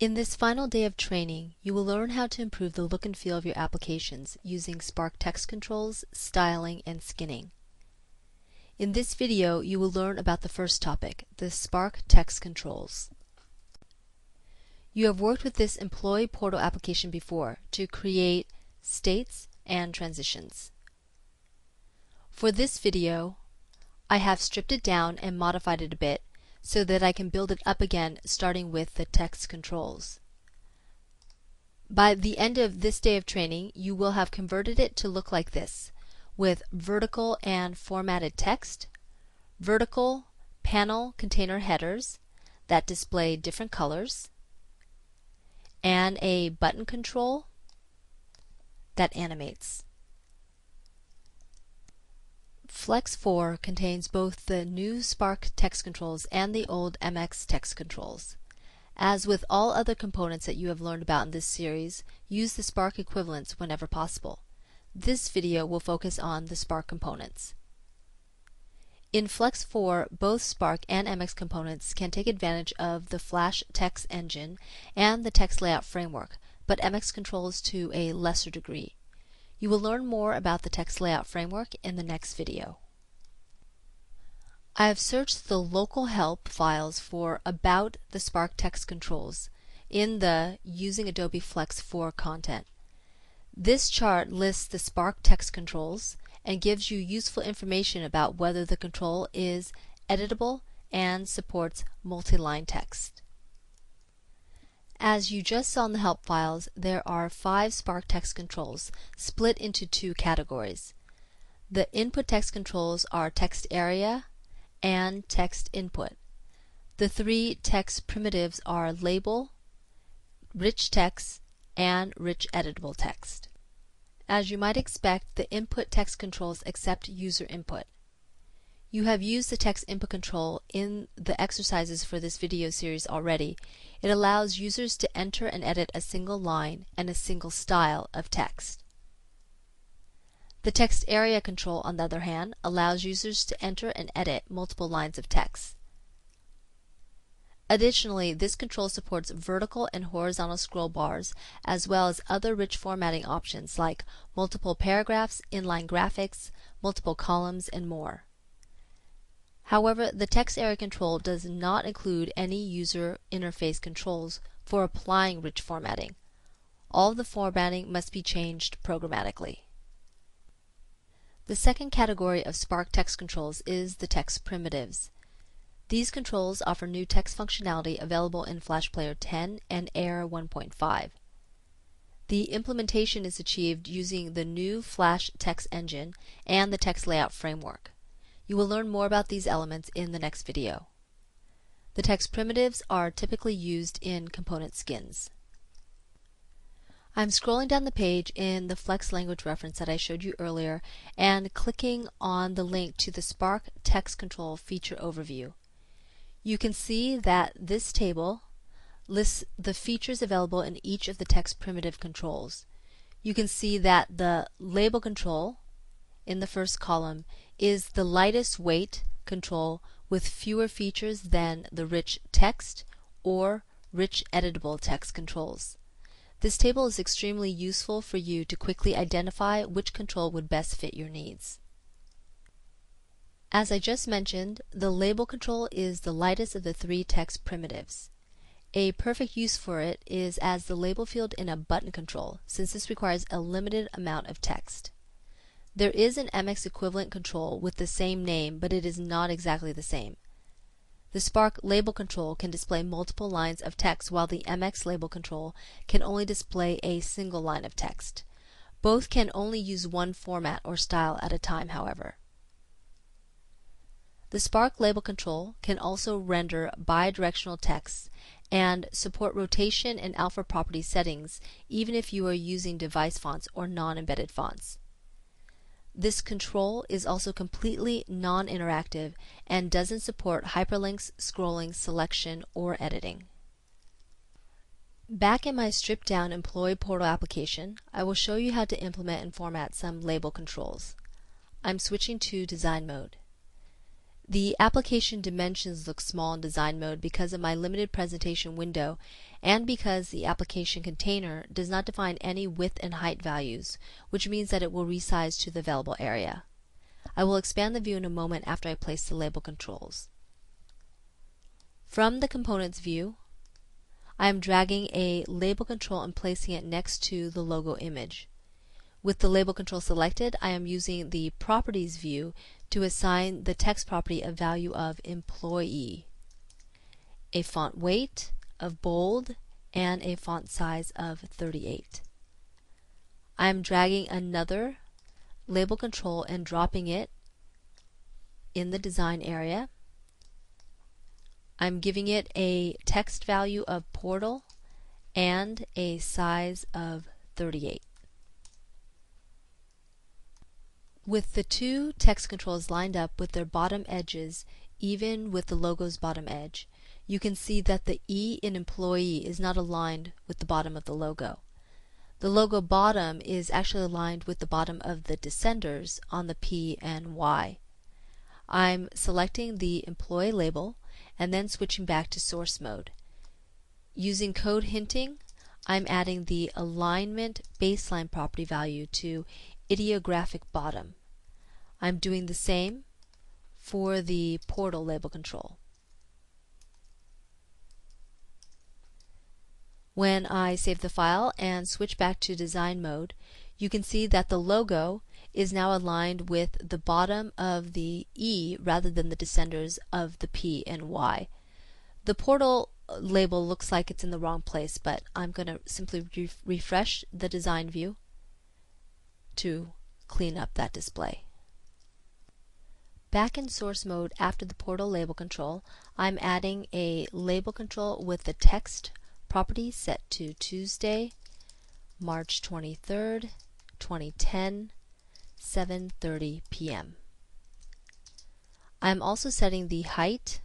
In this final day of training, you will learn how to improve the look and feel of your applications using Spark text controls, styling, and skinning. In this video, you will learn about the first topic, the Spark text controls. You have worked with this employee portal application before to create states and transitions. For this video, I have stripped it down and modified it a bit so that I can build it up again starting with the text controls. By the end of this day of training, you will have converted it to look like this, with vertical and formatted text, vertical panel container headers that display different colors, and a button control that animates. Flex 4 contains both the new Spark text controls and the old MX text controls. As with all other components that you have learned about in this series, use the Spark equivalents whenever possible. This video will focus on the Spark components. In Flex 4, both Spark and MX components can take advantage of the Flash text engine and the text layout framework, but MX controls to a lesser degree. You will learn more about the text layout framework in the next video. I have searched the local help files for About the Spark text controls in the Using Adobe Flex 4 content. This chart lists the Spark text controls and gives you useful information about whether the control is editable and supports multi-line text. As you just saw in the help files, there are 5 Spark text controls split into 2 categories. The input text controls are text area and text input. The 3 text primitives are label, rich text, and rich editable text. As you might expect, the input text controls accept user input. You have used the text input control in the exercises for this video series already. It allows users to enter and edit a single line and a single style of text. The text area control, on the other hand, allows users to enter and edit multiple lines of text. Additionally, this control supports vertical and horizontal scroll bars, as well as other rich formatting options like multiple paragraphs, inline graphics, multiple columns, and more. However, the text area control does not include any user interface controls for applying rich formatting. All of the formatting must be changed programmatically. The second category of Spark text controls is the text primitives. These controls offer new text functionality available in Flash Player 10 and Air 1.5. The implementation is achieved using the new Flash text engine and the text layout framework. You will learn more about these elements in the next video. The text primitives are typically used in component skins. I'm scrolling down the page in the Flex language reference that I showed you earlier and clicking on the link to the Spark text control feature overview. You can see that this table lists the features available in each of the text primitive controls. You can see that the label control in the first column is the lightest weight control with fewer features than the rich text or rich editable text controls. This table is extremely useful for you to quickly identify which control would best fit your needs. As I just mentioned, the label control is the lightest of the 3 text primitives. A perfect use for it is as the label field in a button control, since this requires a limited amount of text. There is an MX equivalent control with the same name, but it is not exactly the same. The Spark label control can display multiple lines of text, while the MX label control can only display a single line of text. Both can only use one format or style at a time, however. The Spark label control can also render bidirectional text and support rotation and alpha property settings even if you are using device fonts or non-embedded fonts. This control is also completely non-interactive and doesn't support hyperlinks, scrolling, selection, or editing. Back in my stripped down employee portal application, I will show you how to implement and format some label controls. I'm switching to design mode. The application dimensions look small in design mode because of my limited presentation window and because the application container does not define any width and height values, which means that it will resize to the available area. I will expand the view in a moment after I place the label controls. From the Components view, I am dragging a label control and placing it next to the logo image. With the label control selected, I am using the Properties view to assign the text property a value of employee, a font weight of bold, and a font size of 38. I am dragging another label control and dropping it in the design area. I'm giving it a text value of portal and a size of 38. With the two text controls lined up with their bottom edges even with the logo's bottom edge, you can see that the E in employee is not aligned with the bottom of the logo. The logo bottom is actually aligned with the bottom of the descenders on the P and Y. I'm selecting the employee label and then switching back to source mode. Using code hinting, I'm adding the alignment baseline property value to ideographic bottom. I'm doing the same for the portal label control. When I save the file and switch back to design mode, you can see that the logo is now aligned with the bottom of the E rather than the descenders of the P and Y. The portal label looks like it's in the wrong place, but I'm going to simply refresh the design view to clean up that display. Back in source mode after the portal label control, I'm adding a label control with the text property set to Tuesday, March 23rd, 2010, 7:30 p.m. I'm also setting the height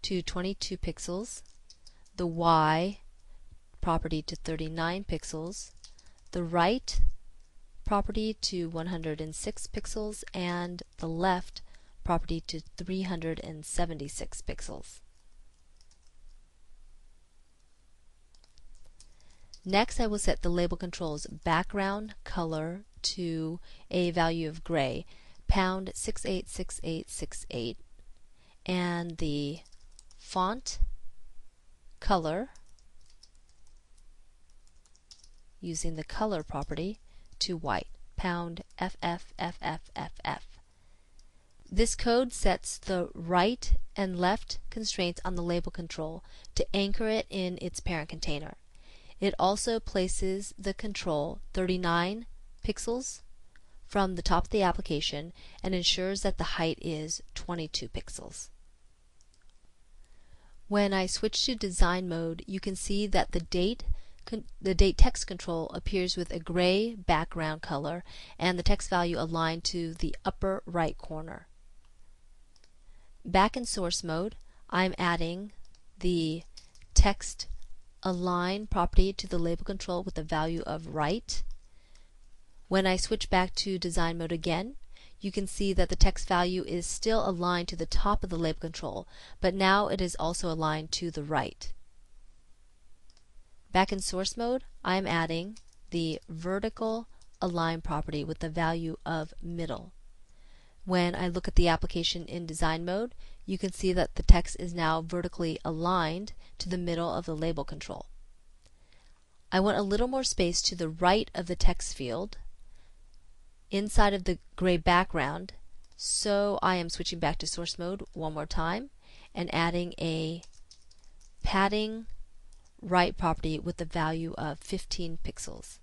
to 22 pixels, the Y property to 39 pixels, the right property to 106 pixels, and the left property to 376 pixels. Next, I will set the label control's background color to a value of gray, pound 686868, and the font color, using the color property, to white, pound FFFFFF. This code sets the right and left constraints on the label control to anchor it in its parent container. It also places the control 39 pixels from the top of the application and ensures that the height is 22 pixels. When I switch to design mode, you can see that the date text control appears with a gray background color and the text value aligned to the upper right corner. Back in source mode, I'm adding the text align property to the label control with the value of right. When I switch back to design mode again, you can see that the text value is still aligned to the top of the label control, but now it is also aligned to the right. Back in source mode, I'm adding the vertical align property with the value of middle. When I look at the application in design mode, you can see that the text is now vertically aligned to the middle of the label control. I want a little more space to the right of the text field inside of the gray background, so I am switching back to source mode one more time and adding a padding right property with the value of 15 pixels.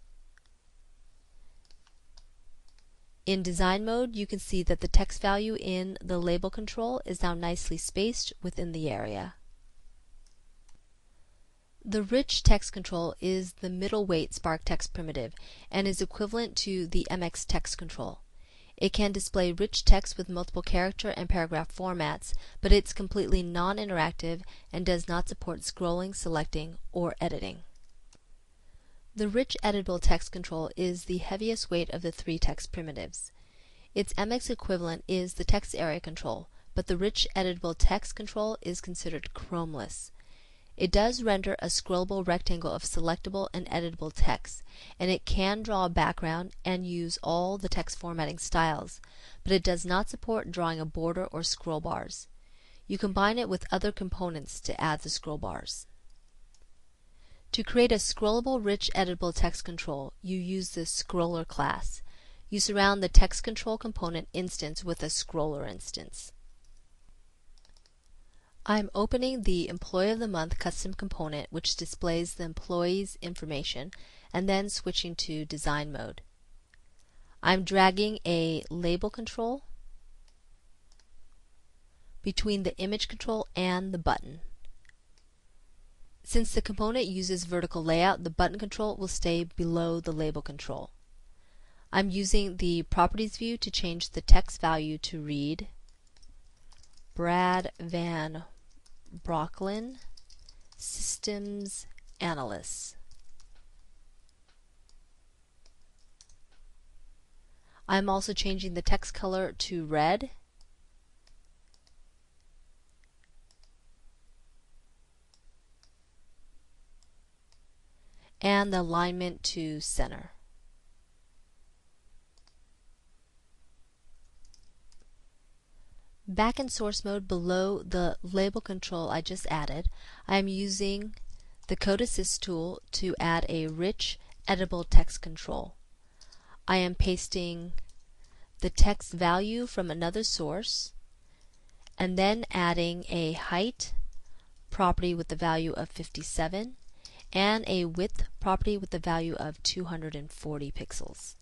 In design mode, you can see that the text value in the label control is now nicely spaced within the area. The rich text control is the middle weight Spark text primitive and is equivalent to the MX text control. It can display rich text with multiple character and paragraph formats, but it's completely non-interactive and does not support scrolling, selecting, or editing. The rich editable text control is the heaviest weight of the three text primitives. Its MX equivalent is the text area control, but the rich editable text control is considered chromeless. It does render a scrollable rectangle of selectable and editable text, and it can draw a background and use all the text formatting styles, but it does not support drawing a border or scroll bars. You combine it with other components to add the scroll bars. To create a scrollable rich editable text control, you use the scroller class. You surround the text control component instance with a scroller instance. I'm opening the Employee of the Month custom component, which displays the employee's information, and then switching to design mode. I'm dragging a label control between the image control and the button. Since the component uses vertical layout, the button control will stay below the label control. I'm using the Properties view to change the text value to read Brad Van Brocklin, Systems Analyst. I'm also changing the text color to red and the alignment to center. Back in source mode below the label control I just added, I am using the Code Assist tool to add a rich editable text control. I am pasting the text value from another source and then adding a height property with the value of 57 and a width property with the value of 240 pixels.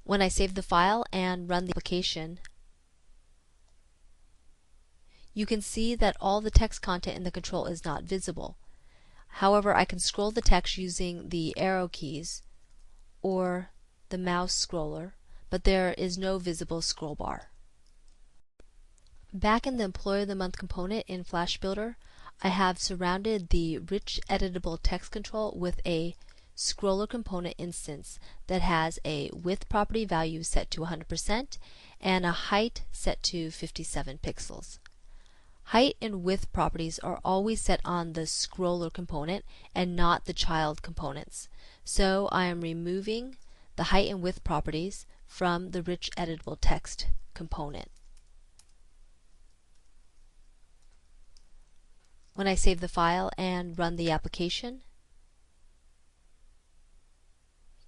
When I save the file and run the application, you can see that all the text content in the control is not visible. However, I can scroll the text using the arrow keys or the mouse scroller, but there is no visible scroll bar. Back in the Employee of the Month component in Flash Builder, I have surrounded the rich editable text control with a scroller component instance that has a width property value set to 100% and a height set to 57 pixels. Height and width properties are always set on the scroller component and not the child components. So I am removing the height and width properties from the rich editable text component. When I save the file and run the application,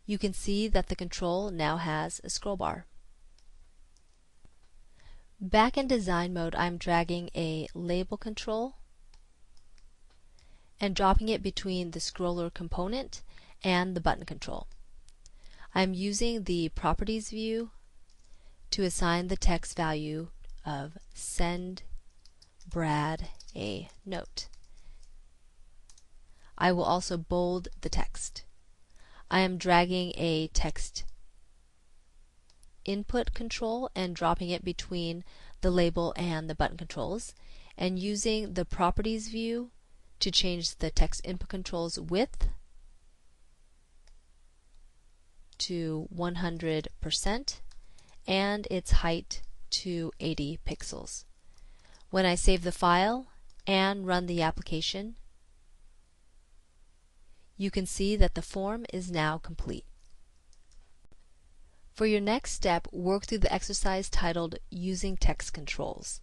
you can see that the control now has a scroll bar. Back in design mode, I'm dragging a label control and dropping it between the scroller component and the button control. I'm using the Properties view to assign the text value of Send Brad a note. I will also bold the text. I am dragging a text input control and dropping it between the label and the button controls, and using the Properties view to change the text input controls width to 100% and its height to 80 pixels. When I save the file and run the application, you can see that the form is now complete. For your next step, work through the exercise titled Using Text Controls.